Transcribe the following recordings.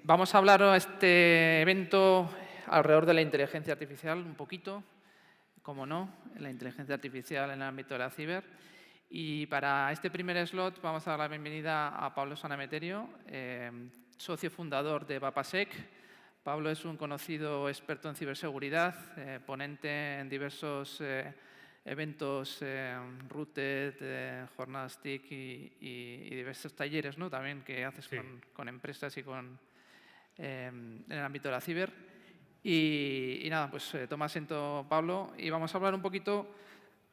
Vamos a hablar este evento alrededor de la inteligencia artificial un poquito, como no, la inteligencia artificial en el ámbito de la ciber. Y para este primer slot vamos a dar la bienvenida a Pablo Sanemeterio, socio fundador de Vapasec. Pablo es un conocido experto en ciberseguridad, ponente en diversos eventos, Rooted, jornadas TIC y diversos talleres, ¿no? También que haces Sí. con empresas y en el ámbito de la ciber. Y nada, pues toma asiento Pablo y vamos a hablar un poquito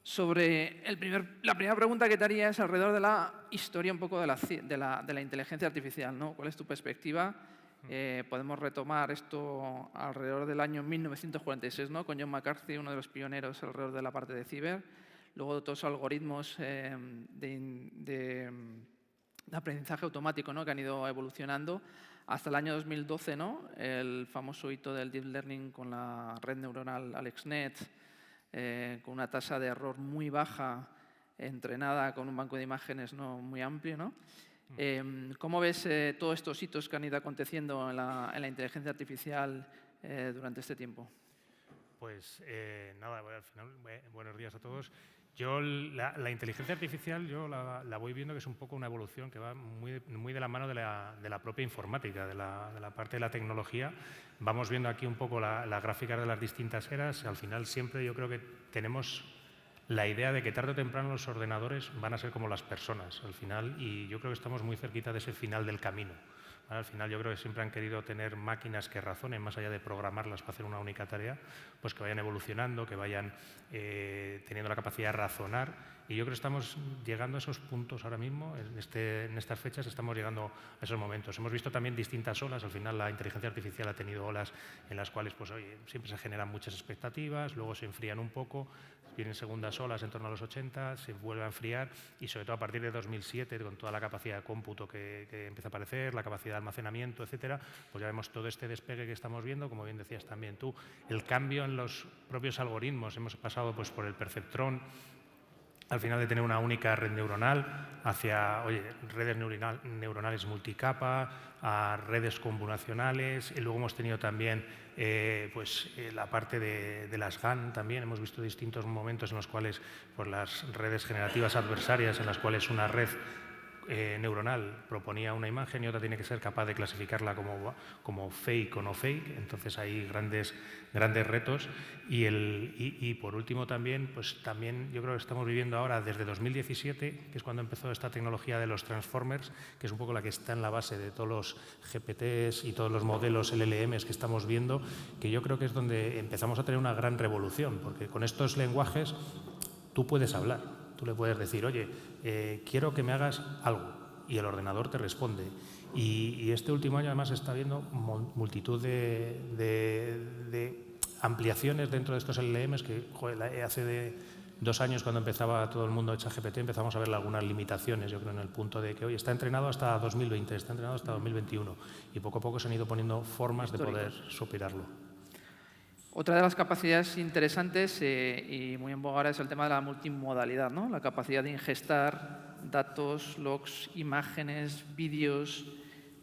sobre la primera pregunta que te haría es alrededor de la historia un poco de la inteligencia artificial, ¿no? ¿Cuál es tu perspectiva? Podemos retomar esto alrededor del año 1946, ¿no? Con John McCarthy, uno de los pioneros alrededor de la parte de ciber. Luego todos los algoritmos de aprendizaje automático, ¿no? Que han ido evolucionando hasta el año 2012, ¿no? El famoso hito del deep learning con la red neuronal AlexNet, con una tasa de error muy baja, entrenada con un banco de imágenes no muy amplio, ¿no? ¿Cómo ves todos estos hitos que han ido aconteciendo en la inteligencia artificial durante este tiempo? Pues nada, al final, buenos días a todos. Yo la inteligencia artificial yo la voy viendo que es un poco una evolución que va muy de la mano de la propia informática, de la parte de la tecnología. Vamos viendo aquí un poco las gráficas de las distintas eras. Al final siempre yo creo que tenemos la idea de que tarde o temprano los ordenadores van a ser como las personas al final, y yo creo que estamos muy cerquita de ese final del camino. Al final yo creo que siempre han querido tener máquinas que razonen, más allá de programarlas para hacer una única tarea, pues que vayan evolucionando, que vayan teniendo la capacidad de razonar. Y yo creo que estamos llegando a esos puntos ahora mismo, en estas fechas estamos llegando a esos momentos. Hemos visto también distintas olas. Al final la inteligencia artificial ha tenido olas en las cuales pues, oye, siempre se generan muchas expectativas, luego se enfrían un poco, vienen segundas olas en torno a los 80, se vuelve a enfriar y sobre todo a partir de 2007, con toda la capacidad de cómputo que empieza a aparecer, la capacidad de almacenamiento, etcétera, pues ya vemos todo este despegue que estamos viendo, como bien decías también tú, el cambio en los propios algoritmos. Hemos pasado pues, por el perceptrón, al final de tener una única red neuronal, hacia redes neuronales multicapa, a redes convolucionales, y luego hemos tenido también la parte de las GAN también. Hemos visto distintos momentos en los cuales pues, las redes generativas adversarias, en las cuales una red neuronal proponía una imagen y otra tiene que ser capaz de clasificarla como fake o no fake. Entonces hay grandes retos. Y por último también yo creo que estamos viviendo ahora desde 2017, que es cuando empezó esta tecnología de los transformers, que es un poco la que está en la base de todos los GPTs y todos los modelos LLMs que estamos viendo, que yo creo que es donde empezamos a tener una gran revolución, porque con estos lenguajes tú puedes hablar. Tú le puedes decir, oye, quiero que me hagas algo, y el ordenador te responde. Y este último año además está habiendo multitud de ampliaciones dentro de estos LLMs que hace 2 años, cuando empezaba todo el mundo de ChatGPT, empezamos a ver algunas limitaciones, yo creo, en el punto de que hoy está entrenado hasta 2020, está entrenado hasta 2021, y poco a poco se han ido poniendo formas de poder superarlo. Otra de las capacidades interesantes y muy en boga ahora es el tema de la multimodalidad, ¿no? La capacidad de ingestar datos, logs, imágenes, vídeos.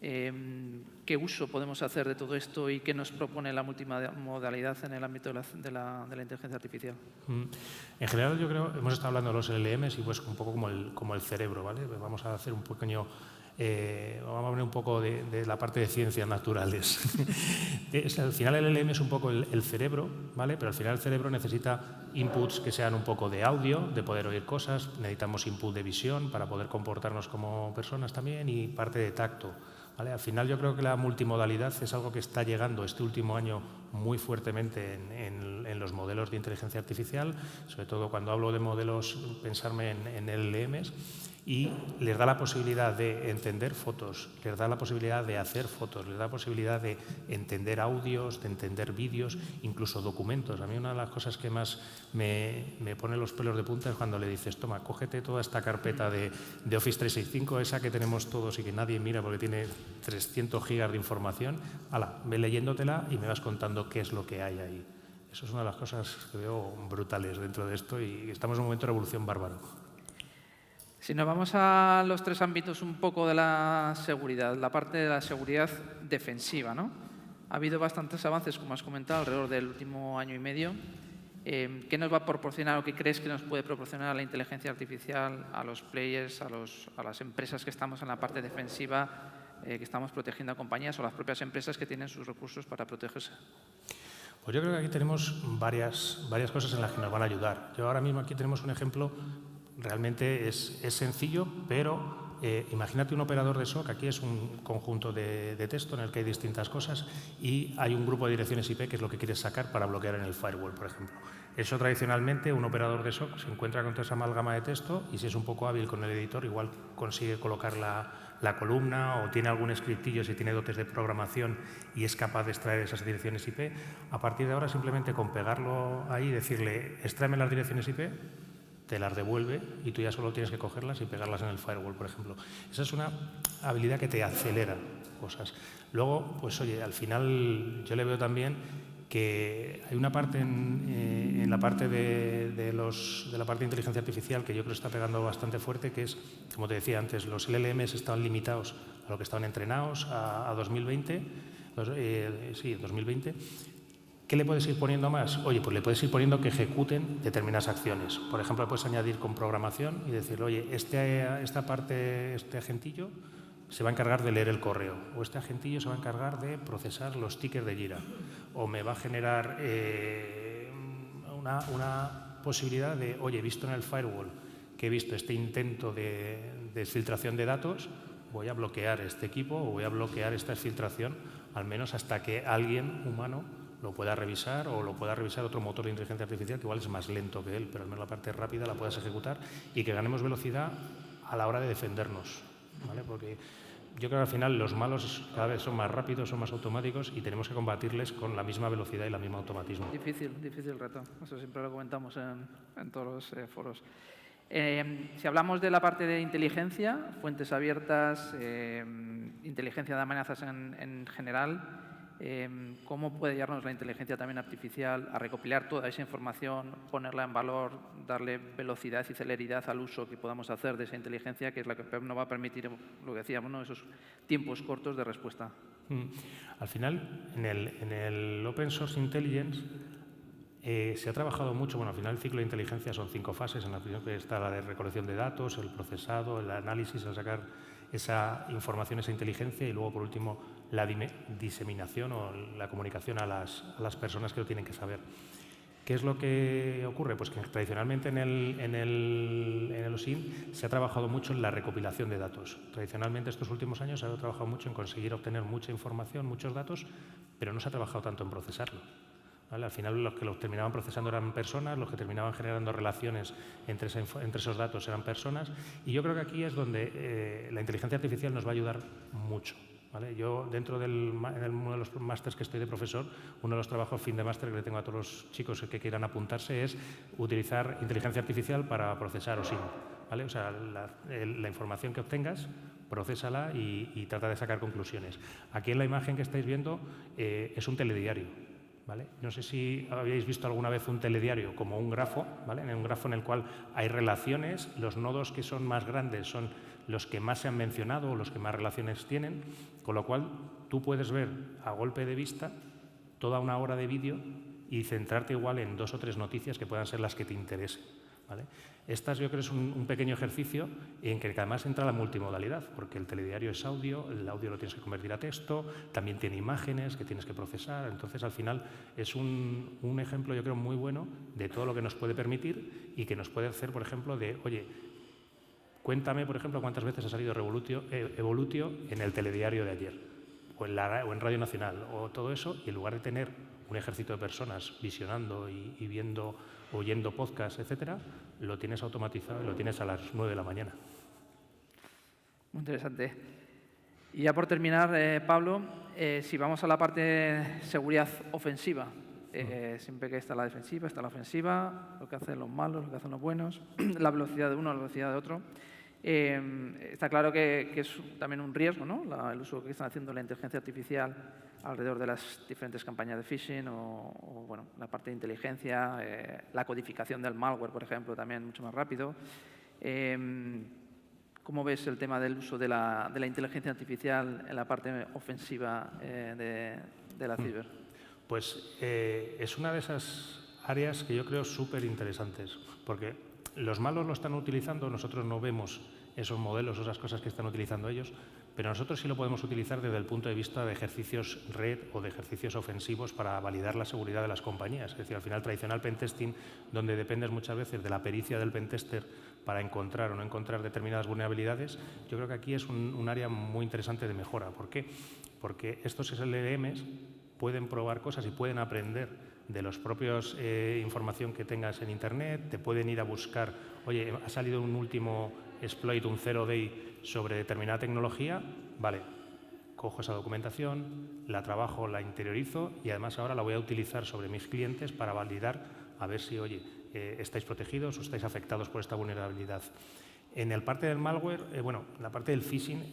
¿Qué uso podemos hacer de todo esto y qué nos propone la multimodalidad en el ámbito de la inteligencia artificial? En general, yo creo, hemos estado hablando de los LLMs y pues un poco como el cerebro, ¿vale? Vamos a hacer un pequeño... vamos a hablar un poco de la parte de ciencias naturales. Al final el LLM es un poco el cerebro, ¿vale? Pero al final el cerebro necesita inputs que sean un poco de audio, de poder oír cosas, necesitamos input de visión para poder comportarnos como personas también, y parte de tacto, ¿vale? Al final yo creo que la multimodalidad es algo que está llegando este último año muy fuertemente en los modelos de inteligencia artificial, sobre todo cuando hablo de modelos, pensarme en LLMs, y les da la posibilidad de entender fotos, les da la posibilidad de hacer fotos, les da la posibilidad de entender audios, de entender vídeos, incluso documentos. A mí una de las cosas que más me pone los pelos de punta es cuando le dices, toma, cógete toda esta carpeta de Office 365, esa que tenemos todos y que nadie mira porque tiene 300 gigas de información, ve leyéndotela y me vas contando qué es lo que hay ahí. Eso es una de las cosas que veo brutales dentro de esto, y estamos en un momento de revolución bárbaro. Si nos vamos a los 3 ámbitos un poco de la seguridad, la parte de la seguridad defensiva, ¿no? Ha habido bastantes avances, como has comentado, alrededor del último año y medio. ¿Qué nos va a proporcionar o qué crees que nos puede proporcionar la inteligencia artificial a los players, a las empresas que estamos en la parte defensiva, que estamos protegiendo a compañías o las propias empresas que tienen sus recursos para protegerse? Pues yo creo que aquí tenemos varias cosas en las que nos van a ayudar. Yo ahora mismo aquí tenemos un ejemplo, realmente es sencillo, pero imagínate un operador de SOC, aquí es un conjunto de texto en el que hay distintas cosas y hay un grupo de direcciones IP que es lo que quieres sacar para bloquear en el firewall, por ejemplo. Eso tradicionalmente un operador de SOC se encuentra con toda esa amalgama de texto y si es un poco hábil con el editor igual consigue colocar la columna o tiene algún scriptillo si tiene dotes de programación y es capaz de extraer esas direcciones IP. A partir de ahora simplemente con pegarlo ahí y decirle extráeme las direcciones IP, te las devuelve y tú ya solo tienes que cogerlas y pegarlas en el firewall, por ejemplo. Esa es una habilidad que te acelera cosas. Luego, pues oye, al final yo le veo también que hay una parte en la parte de la parte de inteligencia artificial que yo creo que está pegando bastante fuerte, que es, como te decía antes, los LLMs estaban limitados a lo que estaban entrenados a 2020, 2020. ¿Qué le puedes ir poniendo más? Oye, pues le puedes ir poniendo que ejecuten determinadas acciones. Por ejemplo, puedes añadir con programación y decirle, oye, esta parte, este agentillo se va a encargar de leer el correo, o este agentillo se va a encargar de procesar los tickets de Jira, o me va a generar una posibilidad de, oye, he visto en el firewall que he visto este intento de filtración de datos, voy a bloquear este equipo o voy a bloquear esta filtración, al menos hasta que alguien humano lo pueda revisar o lo pueda revisar otro motor de inteligencia artificial que igual es más lento que él, pero al menos la parte rápida la puedas ejecutar y que ganemos velocidad a la hora de defendernos, ¿vale? Porque yo creo que al final los malos cada vez son más rápidos, son más automáticos y tenemos que combatirles con la misma velocidad y la misma automatismo. Difícil reto. Eso siempre lo comentamos en todos los foros. Si hablamos de la parte de inteligencia, fuentes abiertas, inteligencia de amenazas en general, ¿cómo puede ayudarnos la inteligencia también artificial a recopilar toda esa información, ponerla en valor, darle velocidad y celeridad al uso que podamos hacer de esa inteligencia, que es la que nos va a permitir, lo que decíamos, ¿no?, esos tiempos cortos de respuesta? Al final, en el Open Source Intelligence se ha trabajado mucho. Bueno, al final el ciclo de inteligencia son 5 fases. En la primera está la de recolección de datos, el procesado, el análisis, el sacar esa información, esa inteligencia y luego, por último, la diseminación o la comunicación a las personas que lo tienen que saber. ¿Qué es lo que ocurre? Pues que tradicionalmente en el OSINT se ha trabajado mucho en la recopilación de datos. Tradicionalmente estos últimos años se ha trabajado mucho en conseguir obtener mucha información, muchos datos, pero no se ha trabajado tanto en procesarlo. ¿Vale? Al final los que los terminaban procesando eran personas, los que terminaban generando relaciones entre esos datos eran personas y yo creo que aquí es donde la inteligencia artificial nos va a ayudar mucho. ¿Vale? Yo, dentro de uno de los másters que estoy de profesor, uno de los trabajos fin de máster que le tengo a todos los chicos que quieran apuntarse es utilizar inteligencia artificial para procesar OSINT. ¿Vale? O sea, la información que obtengas, procésala y trata de sacar conclusiones. Aquí en la imagen que estáis viendo es un telediario. ¿Vale? No sé si habéis visto alguna vez un telediario como un grafo, ¿vale? Un grafo en el cual hay relaciones, los nodos que son más grandes son los que más se han mencionado o los que más relaciones tienen, con lo cual tú puedes ver a golpe de vista toda una hora de vídeo y centrarte igual en 2 o 3 noticias que puedan ser las que te interesen. ¿Vale? Estas yo creo es un pequeño ejercicio en que además entra la multimodalidad, porque el telediario es audio, el audio lo tienes que convertir a texto, también tiene imágenes que tienes que procesar, entonces al final es un ejemplo yo creo muy bueno de todo lo que nos puede permitir y que nos puede hacer, por ejemplo, de, oye, cuéntame, por ejemplo, cuántas veces ha salido Evolutio en el telediario de ayer, o en Radio Nacional, o todo eso, y en lugar de tener un ejército de personas visionando y viendo, oyendo podcasts, etcétera, lo tienes automatizado y lo tienes a las 9 de la mañana. Muy interesante. Y ya por terminar, Pablo, si vamos a la parte de seguridad ofensiva, siempre que está la defensiva, está la ofensiva, lo que hacen los malos, lo que hacen los buenos, la velocidad de uno, la velocidad de otro. Está claro que es también un riesgo, ¿no?, el uso que están haciendo la inteligencia artificial alrededor de las diferentes campañas de phishing o bueno, la parte de inteligencia, la codificación del malware, por ejemplo, también mucho más rápido. ¿Cómo ves el tema del uso de la inteligencia artificial en la parte ofensiva de la ciber? Pues es una de esas áreas que yo creo súper interesantes, porque los malos lo están utilizando, nosotros no vemos esos modelos, esas cosas que están utilizando ellos, pero nosotros sí lo podemos utilizar desde el punto de vista de ejercicios red o de ejercicios ofensivos para validar la seguridad de las compañías. Es decir, al final, tradicional pentesting, donde dependes muchas veces de la pericia del pentester para encontrar o no encontrar determinadas vulnerabilidades, yo creo que aquí es un área muy interesante de mejora. ¿Por qué? Porque estos SLMs pueden probar cosas y pueden aprender de los propios información que tengas en Internet, te pueden ir a buscar, oye, ha salido un último exploit, un zero day sobre determinada tecnología, vale, cojo esa documentación, la trabajo, la interiorizo y además ahora la voy a utilizar sobre mis clientes para validar a ver si, oye, estáis protegidos o estáis afectados por esta vulnerabilidad. En el parte del malware, bueno, la parte del phishing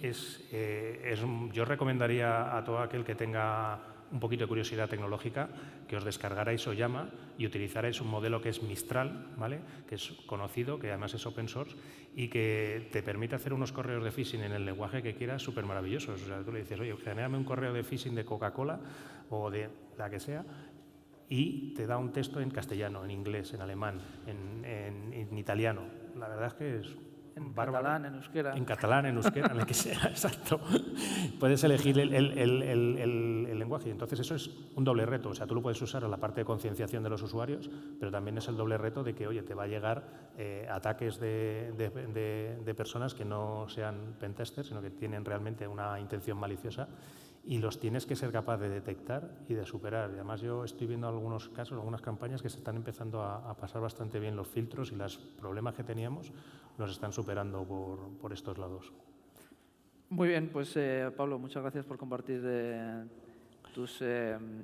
yo recomendaría a todo aquel que tenga un poquito de curiosidad tecnológica que os descargarais Oyama y utilizarais un modelo que es Mistral, ¿vale? Que es conocido, que además es open source y que te permite hacer unos correos de phishing en el lenguaje que quieras súper maravillosos. O sea, tú le dices, oye, genérame un correo de phishing de Coca-Cola o de la que sea y te da un texto en castellano, en inglés, en alemán, en italiano. La verdad es que es En bárbaro. catalán, en euskera. En catalán, en euskera, en el que sea, exacto. Puedes elegir el lenguaje. Entonces, eso es un doble reto. O sea, tú lo puedes usar en la parte de concienciación de los usuarios, pero también es el doble reto de que, oye, te va a llegar ataques de personas que no sean pentesters, sino que tienen realmente una intención maliciosa y los tienes que ser capaz de detectar y de superar. Y además, yo estoy viendo algunos casos, algunas campañas que se están empezando a pasar bastante bien los filtros y los problemas que teníamos nos están superando por estos lados. Muy bien, pues Pablo, muchas gracias por compartir tus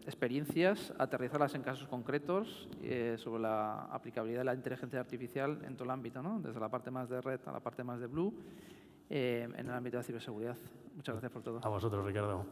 experiencias, aterrizarlas en casos concretos sobre la aplicabilidad de la inteligencia artificial en todo el ámbito, ¿no? Desde la parte más de red a la parte más de blue, en el ámbito de la ciberseguridad. Muchas gracias por todo. A vosotros, Ricardo.